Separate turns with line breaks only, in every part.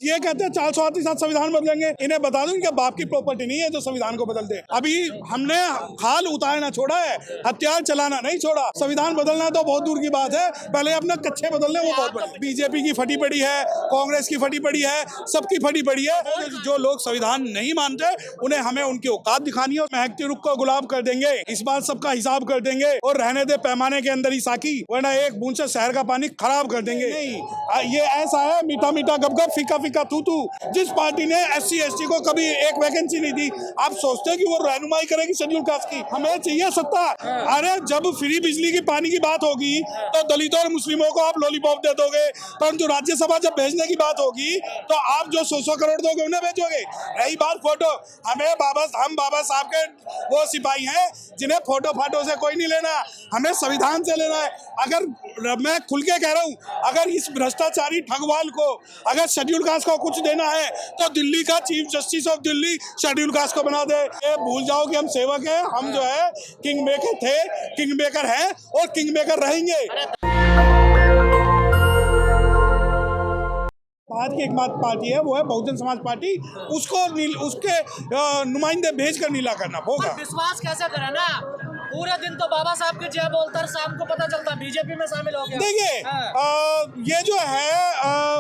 ये कहते हैं 437 संविधान बदलेंगे। इन्हें बता दूं इनके बाप की प्रॉपर्टी नहीं है जो संविधान को बदल दे। अभी हमने खाल उतारना छोड़ा है, हथियार चलाना नहीं छोड़ा। संविधान बदलना तो बहुत दूर की बात है, पहले अपने कच्चे बदलने वो बहुत बड़ी। बीजेपी की फटी पड़ी है, कांग्रेस की फटी पड़ी है, सबकी फटी पड़ी है। जो लोग संविधान नहीं मानते उन्हें हमें उनकी औकात दिखानी है। महकती रुख को गुलाब कर देंगे, इस बार सबका हिसाब कर देंगे और रहने दे पैमाने के अंदर ही साकी, वरना एक बूंद से शहर का पानी खराब कर देंगे। नहीं, ये ऐसा है मीठा मीठा गपगप फीका का तू जिस पार्टी ने SC ST को कभी एक वैकेंसी नहीं दी, आप सोचते हैं कि वो रहनुमाई करेगी शेड्यूल कास्ट की? हमें चाहिए सत्ता। अरे जब फ्री बिजली की पानी की बात होगी तो दलितों और मुस्लिमों को आप लॉलीपॉप दे दोगे, परंतु राज्यसभा जब भेजने की बात होगी तो आप जो 100 करोड़ दोगे उन्हें भेजोगे। रही बात फोटो, हम बाबा साहब के वो सिपाही हैं जिन्हें फोटो फाटो से कोई नहीं लेना, हमें संविधान से लेना है। अगर मैं खुल के कह रहा हूँ, अगर इस भ्रष्टाचारी ठगवाल को अगर शेड्यूल कास्ट को कुछ देना है तो दिल्ली का chief justice of Delhi schedule caste को बना दे। ये भूल जाओ कि हम सेवक हैं, हम जो है किंग मेकर थे, किंग मेकर हैं और किंग मेकर रहेंगे। भारत की एकमात्र पार्टी है वो है बहुजन समाज पार्टी, उसको उसके नुमाइंदे भेजकर नीला करना होगा।
विश्वास कैसे करें ना, पूरे दिन तो बाबा साहब की जय बोलता, शाम को पता चलता बीजेपी में शामिल हो गया।
देखिए ये जो है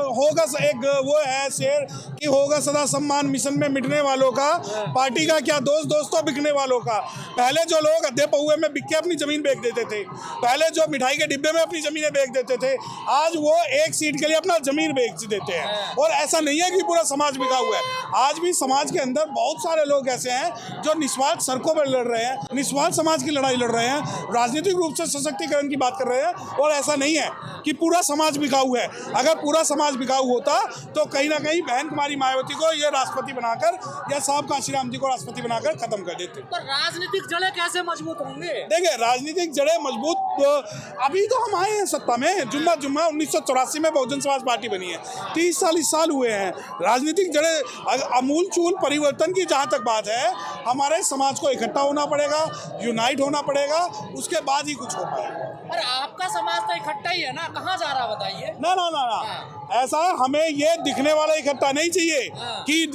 होगा एक वो है शेर कि होगा सदा सम्मान मिशन में मिटने वालों का, पार्टी का क्या दोस्त, दोस्तों बिकने वालों का। पहले जो लोग अद्धे पहुए में बिक के अपनी जमीन बेच देते थे, पहले जो मिठाई के डिब्बे में अपनी जमीनें बेच देते थे, आज वो एक सीट के लिए अपना जमीन बेच देते हैं। और ऐसा नहीं है कि पूरा समाज बिका हुआ है, आज भी समाज के अंदर बहुत सारे लोग ऐसे हैं जो निस्वार्थ सड़कों पर लड़ रहे हैं, निस्वार्थ समाज की लड़ाई लड़ रहे हैं, राजनीतिक रूप से सशक्तिकरण की बात कर रहे हैं। और ऐसा नहीं है कि पूरा समाज बिकाऊ है। अगर पूरा समाज बिकाऊ होता तो कहीं ना कहीं बहन कुमारी मायावती को ये राष्ट्रपति बनाकर या साहब काशीराम जी को राष्ट्रपति बनाकर खत्म कर देते।
तो राजनीतिक जड़ें कैसे मजबूत होंगे?
देखिए राजनीतिक जड़ें मजबूत अभी तो हम आए हैं सत्ता में, जुम्मा 1984 में बहुजन समाज पार्टी बनी है, 30 साल हुए हैं। राजनीतिक जड़ें अमूल चूल परिवर्तन की जहाँ तक बात है, हमारे समाज को इकट्ठा होना पड़ेगा, यूनाइट होना पड़ेगा, उसके बाद ही कुछ हो पाएगा।
अरे आपका समाज तो इकट्ठा ही है ना, कहाँ जा रहा बताइए?
ना ऐसा हमें ये दिखने वाला इकट्ठा नहीं चाहिए कि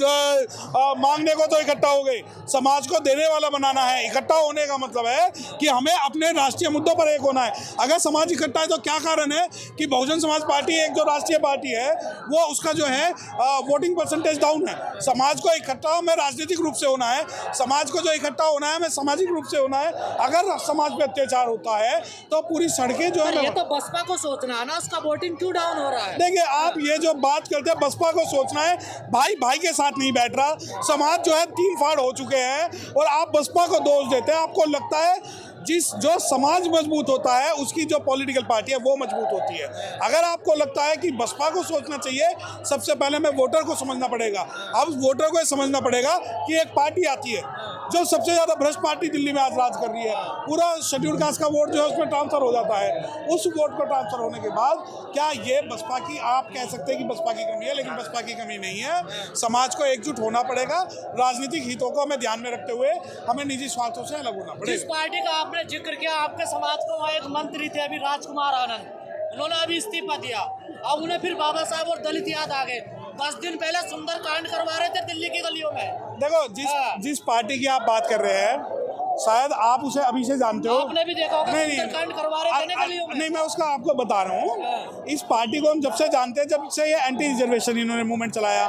मांगने को तो इकट्ठा हो गए, समाज को देने वाला बनाना है। इकट्ठा होने का मतलब है कि हमें अपने राष्ट्रीय मुद्दों पर एक होना है। अगर समाज इकट्ठा है तो क्या कारण है कि बहुजन समाज पार्टी एक जो राष्ट्रीय पार्टी है वो उसका जो है वोटिंग परसेंटेज डाउन है। समाज को इकट्ठा हमें राजनीतिक रूप से होना है, समाज को जो इकट्ठा होना है हमें सामाजिक रूप से होना है। अगर समाज पे अत्याचार होता है तो पूरी सड़कें जो है,
ये तो बसपा को सोचना है ना, उसका वोटिंग क्यों डाउन हो रहा है?
देखिए आप ये जो बात करते हैं बसपा को सोचना है, भाई के साथ नहीं बैठ रहा, समाज जो है 3 फाड़ हो चुके हैं और आप बसपा को दोष देते हैं। आपको लगता है जो समाज मजबूत होता है उसकी जो पॉलिटिकल पार्टी है वो मजबूत होती है। अगर आपको लगता है कि बसपा को सोचना चाहिए, सबसे पहले हमें वोटर को समझना पड़ेगा। अब वोटर को समझना पड़ेगा कि एक पार्टी आती है जो सबसे ज़्यादा भ्रष्ट पार्टी दिल्ली में आज राज कर रही है, पूरा शेड्यूल कास्ट का वोट जो है उसमें ट्रांसफर हो जाता है। उस वोट को ट्रांसफर होने के बाद क्या ये बसपा की, आप कह सकते हैं कि बसपा की कमी है, लेकिन बसपा की कमी नहीं है। समाज को एकजुट होना पड़ेगा, राजनीतिक हितों को हमें ध्यान में रखते हुए हमें निजी स्वार्थों से अलग होना पड़ेगा।
जिस पार्टी का आपने जिक्र किया, आपके समाज को वहाँ एक मंत्री थे अभी राजकुमार आनंद, उन्होंने अभी इस्तीफा दिया, अब उन्हें फिर बाबा साहब और दलित याद आ गए। 10 दिन पहले सुंदर कांड करवा रहे थे दिल्ली की गलियों में।
देखो जिस पार्टी की आप बात कर रहे हैं शायद आप उसे अभी से जानते हो,
आपने भी देखा होगा, कांड करवा रहे थे गलियों में।
नहीं मैं उसका आपको बता रहा हूँ। इस पार्टी को हम जब से जानते हैं, जब से ये एंटी रिजर्वेशन इन्होंने मूवमेंट चलाया,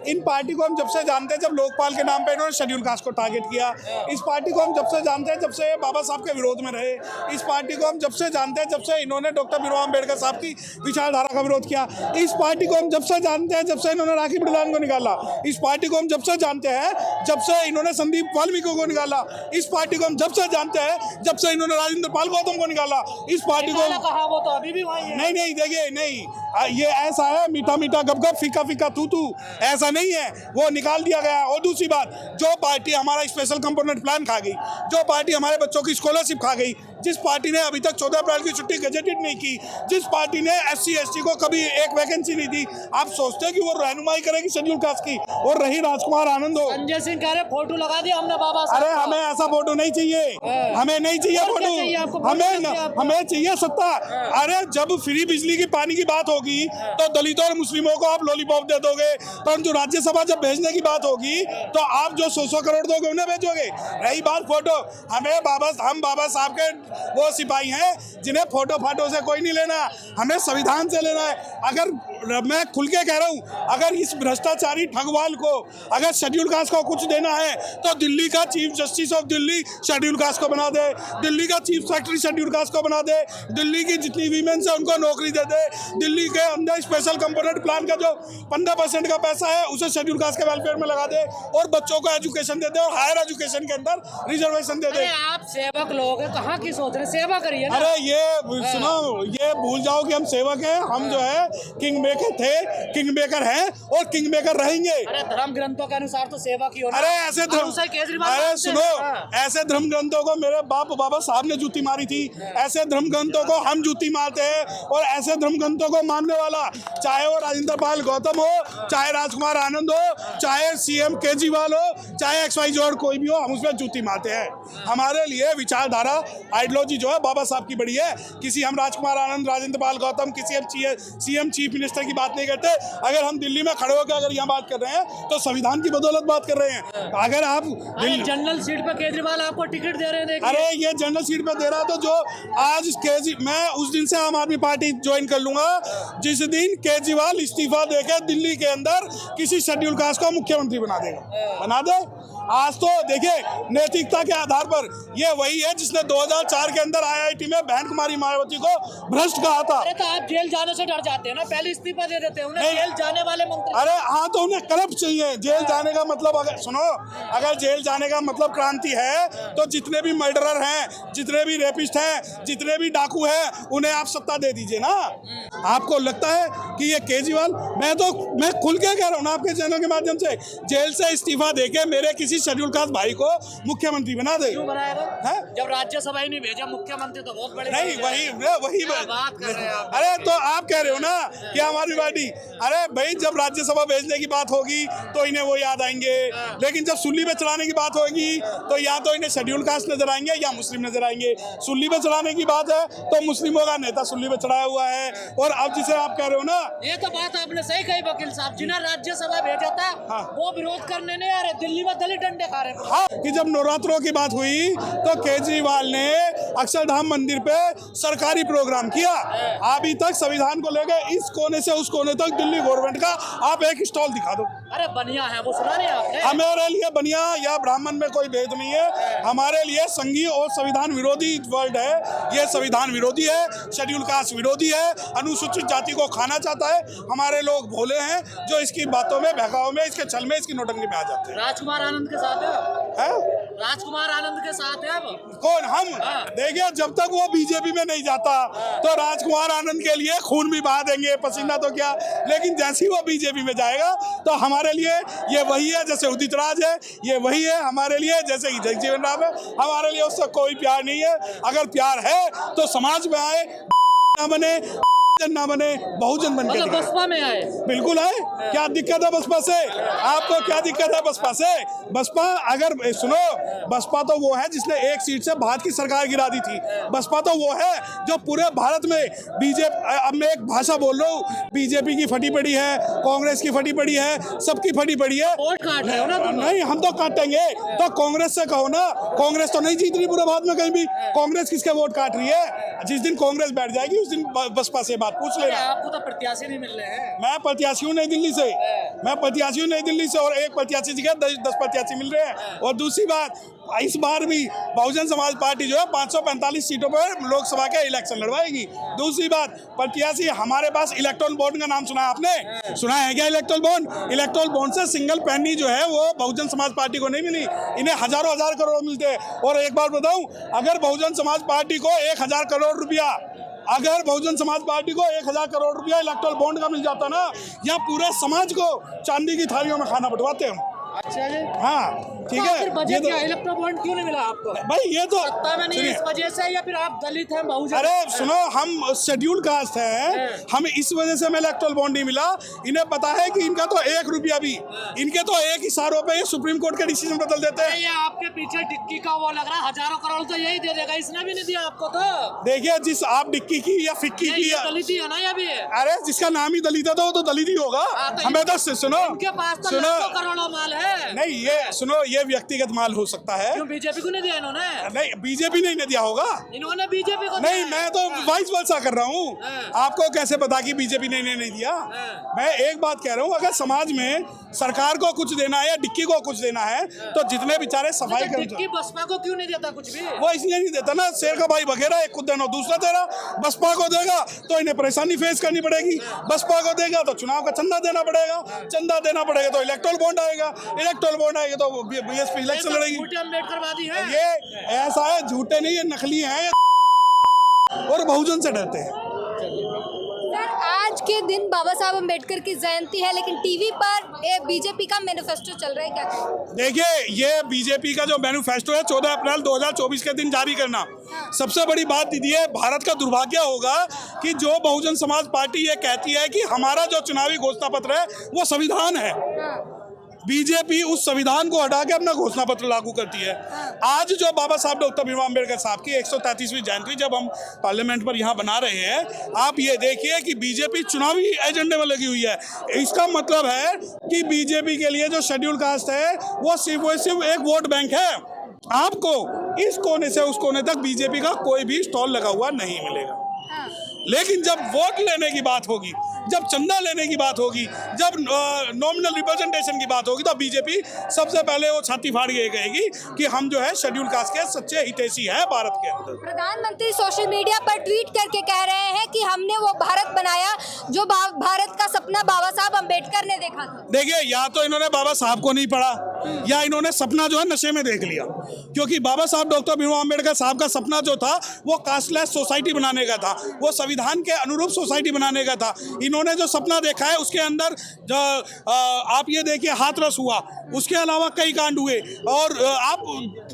इन पार्टी को हम जब से जानते हैं जब लोकपाल के नाम पे इन्होंने शेड्यूल कास्ट को टारगेट किया, इस पार्टी को हम जब से जानते हैं जब से बाबा साहब के विरोध में रहे, इस पार्टी को हम जब से जानते हैं जब से इन्होंने डॉक्टर भीमराव अम्बेडकर साहब की विचारधारा का विरोध किया, इस पार्टी को हम जब से जानते हैं जब से इन्होंने राखी बिरलान को निकाला, इस पार्टी को हम जब से जानते हैं जब से इन्होंने संदीप वाल्मीकि को निकाला, इस पार्टी को हम जब से जानते हैं जब से इन्होंने राजेंद्र पाल गौतम को निकाला, इस पार्टी को
कहा वो तो अभी भी वही है।
नहीं देखिए नहीं, ये ऐसा है मीठा मीठा गपगप फीका तू ऐसा नहीं है, वो निकाल दिया गया। और दूसरी बात, जो पार्टी हमारा स्पेशल कंपोनेंट प्लान खा गई, जो पार्टी हमारे बच्चों की स्कॉलरशिप खा गई, जिस पार्टी ने अभी तक 14 अप्रैल की छुट्टी गजेटेड नहीं की, जिस पार्टी ने SC ST को कभी एक वैकेंसी नहीं दी, आप सोचते हैं कि वो रहनुमाई करेगी शेड्यूल कास्ट की? और रही राजकुमार आनंद हो,
संजय सिंह कह रहे फोटो लगा दिया हमने बाबा साहब
अरे
का।
हमें ऐसा फोटो नहीं चाहिए, हमें नहीं चाहिए
और क्या चाहिए
फोटो,
आपको?
हमें चाहिए सत्ता। अरे जब फ्री बिजली की पानी की बात होगी तो दलितों और मुस्लिमों को आप लॉलीपॉप दे दोगे, परंतु राज्यसभा जब भेजने की बात होगी तो आप जो 100 करोड़ दोगे उन्हें भेजोगे। रही बात फोटो, हम बाबा साहब के वो सिपाही हैं जिन्हें फोटो फाटो से कोई नहीं लेना, हमें संविधान से लेना है। अगर मैं खुल के कह रहा हूँ, अगर इस भ्रष्टाचारी ठगवाल को अगर शेड्यूल कास्ट को कुछ देना है तो दिल्ली का chief justice of Delhi schedule caste को बना दे, दिल्ली का चीफ सेक्रेटरी शेड्यूल कास्ट को बना दे, दिल्ली की जितनी वीमेंस है उनको नौकरी दे दे, दिल्ली के अंदर स्पेशल कंपोनेंट प्लान का जो 15% का पैसा है उसे शेड्यूल कास्ट के वेलफेयर में लगा दे, और बच्चों को एजुकेशन दे दे, और हायर एजुकेशन के अंदर रिजर्वेशन दे दे।
अरे आप सेवक लोग हैं, कहाँ की सोच रहे हैं? सेवा करिए ना।
अरे ये सुनो, ये भूल जाओ कि हम सेवक हैं, हम जो है किंग मेकर थे, किंग मेकर हैं और किंग मेकर रहेंगे।
अरे धर्म ग्रंथों के अनुसार तो सेवा की होना।
अरे ऐसे धर्म,
केजरीवाल
अरे
मानते
सुनो,
हैं। हाँ।
ऐसे धर्म ग्रंथों को मेरे बाबा साहब ने जूती मारी थी, ऐसे धर्म ग्रंथों को हम जूती मारते हैं, और ऐसे धर्म ग्रंथों को मानने वाला चाहे वो राजेंद्र पाल गौतम हो, चाहे राजकुमार आनंद हो, चाहे CM केजरीवाल हो, चाहे XYZ कोई भी हो, हम उसमें जूती मारते हैं। हमारे लिए विचारधारा आइडियोलॉजी जो है बाबा साहब की बड़ी है। किसी हम राजकुमार आनंद, राजेंद्र पाल गौतम, किसी हम CM चीफ मिनिस्टर की बात नहीं करते। अगर हम दिल्ली में खड़े होकर अगर यहाँ बात कर रहे हैं तो संविधान की बदौलत बात कर रहे हैं। अगर आप
जनरल सीट पे केजरीवाल आपको टिकट दे रहे हैं, देखिए।
अरे ये जनरल सीट पे दे रहा तो जो आज मैं उस दिन से आम आदमी पार्टी ज्वाइन कर लूंगा जिस दिन केजरीवाल इस्तीफा देकर दिल्ली के अंदर किसी शेड्यूल कास्ट को मुख्यमंत्री बना देगा, बना दे। आज तो देखिए नैतिकता के आधार पर ये वही है जिसने 2004 के अंदर IIT में बहन कुमारी मायावती को भ्रष्ट कहा था।
अरे तो आप जेल जाने से डर जाते हैं ना, पहले इस्तीफा दे देते हैं उन्हें।
नहीं।
जेल जाने वाले मंत्री।
अरे हाँ, तो उन्हें करप्ट चाहिए। जेल जाने का मतलब, अगर सुनो, अगर जेल जाने का मतलब क्रांति है तो जितने भी मर्डरर हैं, जितने भी रेपिस्ट हैं, जितने भी डाकू हैं, उन्हें आप सत्ता दे दीजिए ना। आपको लगता है कि ये केजरीवाल, मैं खुल के कह रहा हूँ ना आपके चैनल के माध्यम से, जेल से इस्तीफा देके मेरे किसी शेड्यूल कास्ट भाई को मुख्यमंत्री बना दे।
क्यों बनाएगा?
हैं?
जब राज्यसभा ही नहीं भेजा मुख्यमंत्री तो बहुत बड़ी
नहीं, वही
क्या बात कर रहे हैं आप?
अरे तो आप कह रहे हो ना कि हमारी पार्टी, अरे भाई जब राज्यसभा भेजने की बात होगी तो इन्हें वो याद आएंगे, लेकिन जब सुल्ली पे चढ़ाने की बात होगी तो या तो इन्हें शेड्यूल कास्ट नजर आएंगे या मुस्लिम नजर आएंगे। सुल्ली पे चढ़ाने की बात है तो मुस्लिमों का नेता सुल्ली पे चढ़ाया हुआ है, और अब जिसे आप कह रहे हो ना,
ये तो बात आपने सही कही वकील साहब। जिन्हें राज्यसभा भेजा था वो विरोध करने नहीं आ रहे, दिल्ली में दलित डंडे खा रहे।
हाँ, कि जब नवरात्रों की बात हुई तो केजरीवाल ने अक्षरधाम मंदिर पे सरकारी प्रोग्राम किया। अभी तक संविधान को लेकर इस कोने से उस कोने तक दिल्ली गवर्नमेंट का आप एक स्टॉल दिखा दो।
अरे बनिया है वो, सुना नहीं आपने?
हमारे लिए बनिया या ब्राह्मण में कोई भेद नहीं है, हमारे लिए संघीय और संविधान विरोधी वर्ड है। ये संविधान विरोधी है, शेड्यूल कास्ट विरोधी है, अनुसूचित जाति को खाना चाहता है। हमारे लोग भोले हैं जो इसकी बातों में, बहकाव में, इसके छल में, इसकी नोटंकी में आ जाते हैं।
राजकुमार आनंद के साथ है, राजकुमार आनंद के साथ है अब।
कौन? हम देखिए, जब तक वो बीजेपी में नहीं जाता तो राजकुमार आनंद के लिए खून भी बहा देंगे, पसीना तो क्या, लेकिन जैसे ही वो बीजेपी में जाएगा तो हमारे लिए ये वही है जैसे उदित राज है, ये वही है हमारे लिए जैसे कि जगजीवन राम है। हमारे लिए उससे कोई प्यार नहीं है। अगर प्यार है तो समाज में आए, ना बने, ना बने, बहुजन बन के दिखाए।
बसपा में आए,
बिल्कुल है। क्या दिक्कत है बसपा से? आपको क्या दिक्कत है बसपा से? बसपा, अगर सुनो, बसपा तो वो है जिसने एक सीट से भारत की सरकार गिरा दी थी। बसपा तो वो है जो पूरे भारत में बीजेपी, अब मैं एक भाषा बोल रहा हूँ, बीजेपी की फटी पड़ी है, कांग्रेस की फटी पड़ी है, सबकी फटी पड़ी है।
वोट काट रहे हो ना तुम?
नहीं, हम तो काटेंगे। तो कांग्रेस से कहो ना, कांग्रेस तो नहीं जीत रही पूरे भारत में कहीं भी। कांग्रेस किसके वोट काट रही है? जिस दिन कांग्रेस बैठ जाएगी उस दिन बसपा से बात पूछ लेना।
आपको तो प्रत्याशी नहीं मिल रहे हैं।
मैं प्रत्याशी हूँ नई दिल्ली से, मैं प्रत्याशी हूँ नई दिल्ली से, और एक प्रत्याशी की जगह 10 प्रत्याशी मिल रहे हैं। और दूसरी बात, इस बार भी बहुजन समाज पार्टी जो है 545 सीटों पर लोकसभा के इलेक्शन लड़वाएगी। दूसरी बात, प्रत्याशी हमारे पास इलेक्ट्रॉल बॉन्ड का नाम सुना है आपने? सुना है क्या इलेक्ट्रॉल बॉन्ड? इलेक्ट्रॉल बॉन्ड से सिंगल पेनी जो है वो बहुजन समाज पार्टी को नहीं मिली, इन्हें हजारों हजार करोड़ मिलते हैं। और एक बार बताऊं, अगर बहुजन समाज पार्टी को 1000 करोड़ रुपया, अगर बहुजन समाज पार्टी को 1000 करोड़ रुपया इलेक्ट्रल बॉन्ड का मिल जाता ना, या पूरे समाज को चांदी की थालियों में खाना बंटवाते हम।
अच्छा जी।
हाँ ठीक
तो फिर
है।
बजट
ये तो
क्या इलेक्ट्रो बॉन्ड क्यों नहीं मिला आपको?
भाई ये तो
सत्ता में नहीं है
सुनिए,
इस वजह से, या फिर आप दलित हैं बहुजन?
अरे सुनो, हम शेड्यूल कास्ट हैं, हमें इस वजह से हमें इलेक्टोरल बॉन्ड नहीं मिला। इन्हें पता है कि इनका तो 1 रुपया भी, इनके तो एक इशारों पे ये सुप्रीम कोर्ट के डिसीजन बदल देते हैं।
ये आपके पीछे डिक्की का वो लग रहा है, हजारों करोड़ तो यही दे देगा, इसने भी नहीं दिया आपको। तो
देखिए, जिस आप डिक्की की या फिक्की की
ये दलित ही है ना ये भी?
अरे जिसका नाम ही दलित है तो वो तो दलित ही होगा।
तो
हमें तो सुनो,
इनके पास तो
सुनो,
लाखों करोड़ों माल है।
नहीं ये सुनो, ये व्यक्तिगत माल हो सकता है।
क्यों बीजेपी को नहीं दिया इन्होंने?
नहीं, बीजेपी ने दिया होगा।
इन्होंने बीजेपी को
नहीं,
दिया
मैं तो वाइस वर्सा कर रहा हूँ। आपको कैसे पता कि बीजेपी ने नहीं दिया? मैं एक बात कह रहा हूँ, अगर समाज में सरकार को कुछ देना है या डिक्की को कुछ देना है तो जितने बेचारे सफाई
डिक्की
कर्मचारी,
बसपा को क्यों नहीं देता कुछ भी?
वो इसलिए नहीं देता ना, शेर का भाई वगैरह एक खुद देना, दूसरा तेरा बसपा को देगा तो इन्हें परेशानी फेस करनी पड़ेगी। बसपा को देगा तो चुनाव का चंदा देना पड़ेगा, चंदा देना पड़ेगा तो इलेक्टोरल बॉन्ड आएगा, इलेक्टोरल बॉन्ड आएगा तो बीएसपी इलेक्शन लड़ेगी।
अम्बेडकरवादी है
ये ऐसा है, झूठे नहीं, ये नकली हैं और बहुजन से डरते हैं।
सर, आज के दिन बाबा साहब अम्बेडकर की जयंती है, लेकिन टीवी पर ये बीजेपी का मैनिफेस्टो चल रहा है क्या?
देखिए, ये बीजेपी का जो मैनिफेस्टो है 14 अप्रैल 2024 के दिन जारी करना, सबसे बड़ी बात दीदी है। भारत का दुर्भाग्य होगा कि जो बहुजन समाज पार्टी ये कहती है कि हमारा जो चुनावी घोषणा पत्र है वो संविधान है, बीजेपी उस संविधान को हटा के अपना घोषणा पत्र लागू करती है। आज जो बाबा साहब डॉक्टर भीमराव अम्बेडकर साहब की 133वीं जयंती जब हम पार्लियामेंट पर यहाँ बना रहे हैं, आप ये देखिए कि बीजेपी चुनावी एजेंडे में लगी हुई है। इसका मतलब है कि बीजेपी के लिए जो शेड्यूल कास्ट है वो सिर्फ एक वोट बैंक है। आपको इस कोने से उस कोने तक बीजेपी का कोई भी स्टॉल लगा हुआ नहीं मिलेगा। लेकिन जब वोट लेने की बात होगी, जब चंदा लेने की बात होगी, जब नॉमिनल रिप्रेजेंटेशन की बात होगी, तो बीजेपी सबसे पहले वो छाती फाड़ के कहेगी कि हम जो है शेड्यूल कास्ट के सच्चे हितैषी हैं भारत के अंदर।
प्रधानमंत्री सोशल मीडिया पर ट्वीट करके कह रहे हैं कि हमने वो भारत बनाया जो भारत का सपना बाबा साहब अम्बेडकर ने देखा था।
देखिए, या तो इन्होंने बाबा साहब को नहीं पढ़ा या इन्होंने सपना जो है नशे में देख लिया, क्योंकि बाबा साहब डॉक्टर भीमराव अम्बेडकर साहब का सपना जो था वो कास्टलेस सोसाइटी बनाने का था, वो संविधान के अनुरूप सोसाइटी बनाने का था। इन्होंने जो सपना देखा है उसके अंदर आप ये देखिए, हाथरस हुआ, उसके अलावा कई कांड हुए, और आप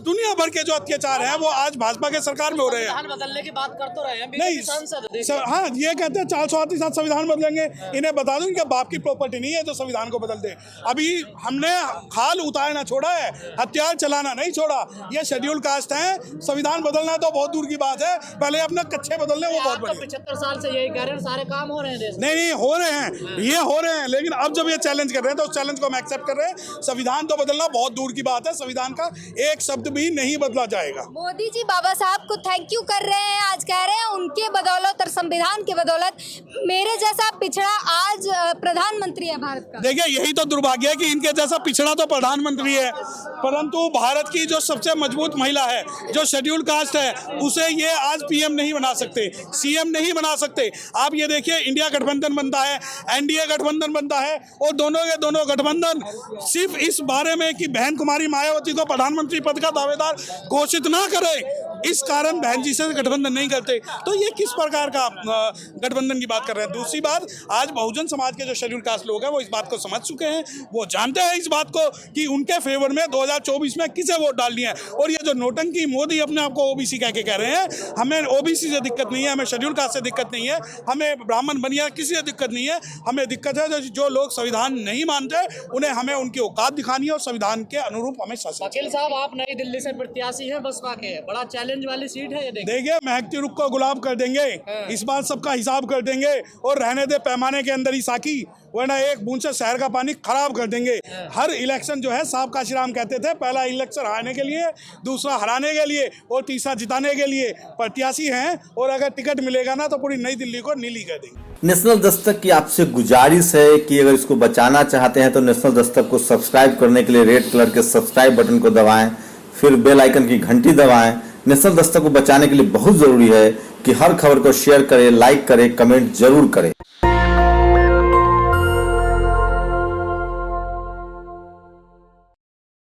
दुनिया भर के जो अत्याचार हैं वो आज भाजपा के सरकार में हो रहे हैं।
संविधान बदलने की बात कर तो रहे हैं
नहीं,
सांसद।
हाँ, ये कहते हैं 408 के साथ संविधान बदलेंगे। इन्हें बता दूं कि बाप की प्रॉपर्टी नहीं है जो संविधान को बदल दे। अभी हमने खाल उतारना छोड़ा है, हथियार चलाना नहीं छोड़ा। ये शेड्यूल कास्ट है, संविधान बदलना तो बहुत दूर की बात है, पहले अपने कच्चे बदलने वो बहुत बढ़िया।
75 साल से यही कह रहे हैं, सारे काम हो रहे हैं देश में।
नहीं हो रहे हैं, ये हो रहे हैं, लेकिन अब जब ये चैलेंज कर रहे हैं तो उस चैलेंज को हम एक्सेप्ट कर रहे हैं। संविधान तो बदलना बहुत दूर की बात है, संविधान का एक शब्द भी नहीं बदला जाएगा।
मोदी जी बाबा साहब को थैंक यू कर रहे हैं, आज कह रहे हैं उनके बदौलत और संविधान के बदौलत मेरे जैसा पिछड़ा आज प्रधानमंत्री है भारत का।
देखिए, यही तो दुर्भाग्य है कि इनके जैसा पिछड़ा तो प्रधानमंत्री है, परंतु भारत की जो सबसे मजबूत महिला है, जो शेड्यूल कास्ट है, उसे ये आज पीएम नहीं बना सकते, सीएम नहीं बना सकते। आप ये देखिए, इंडिया गठबंधन बनता है, एनडीए गठबंधन बनता है, और दोनों के दोनों गठबंधन सिर्फ इस बारे में कि बहन कुमारी मायावती को प्रधानमंत्री पद का दावेदार घोषित ना करे, इस कारण बहन जी से गठबंधन नहीं करते। तो ये किस प्रकार का गठबंधन की बात कर रहे हैं। दूसरी बात, आज बहुजन समाज के जो शेड्यूल कास्ट लोग हैं वो इस बात को समझ चुके हैं, वो जानते हैं इस बात को कि उनके फेवर में 2024 में किसे वोट डालनी है। और ये जो नोटंकी मोदी अपने आप को ओबीसी कह के कह रहे हैं, हमें ओबीसी से दिक्कत नहीं है, हमें शेड्यूल कास्ट से दिक्कत नहीं है, हमें ब्राह्मण बनिया किसी से दिक्कत नहीं है। हमें दिक्कत है जो लोग संविधान नहीं मानते, उन्हें हमें उनकी औकात दिखानी है और संविधान के अनुरूप हमें शासन।
वकील साहब, आप नई दिल्ली से प्रत्याशी हैं बसपा के, बड़ा चैलेंज वाली सीट है ये।
देखिए, महकती रुख को गुलाब कर देंगे, इस बार सबका हिसाब कर देंगे, और रहने दे पैमाने के अंदर ही साकी, वरना एक बूंद से शहर का पानी खराब कर देंगे। हर इलेक्शन जो है, साहब काशीराम कहते थे, पहला इलेक्शन हारने के लिए, दूसरा हराने के लिए और तीसरा जिताने के लिए। प्रत्याशी हैं, और अगर टिकट मिलेगा ना तो पूरी नई दिल्ली को नीली कर देंगे।
नेशनल दस्तक की आपसे गुजारिश है कि अगर इसको बचाना चाहते हैं तो नेशनल दस्तक को सब्सक्राइब करने के लिए रेड कलर के सब्सक्राइब बटन को दबाएं, फिर बेल आइकन की घंटी दबाएं। नेशनल दस्तक को बचाने के लिए बहुत जरूरी है कि हर खबर को शेयर करें, लाइक करें, कमेंट जरूर करें।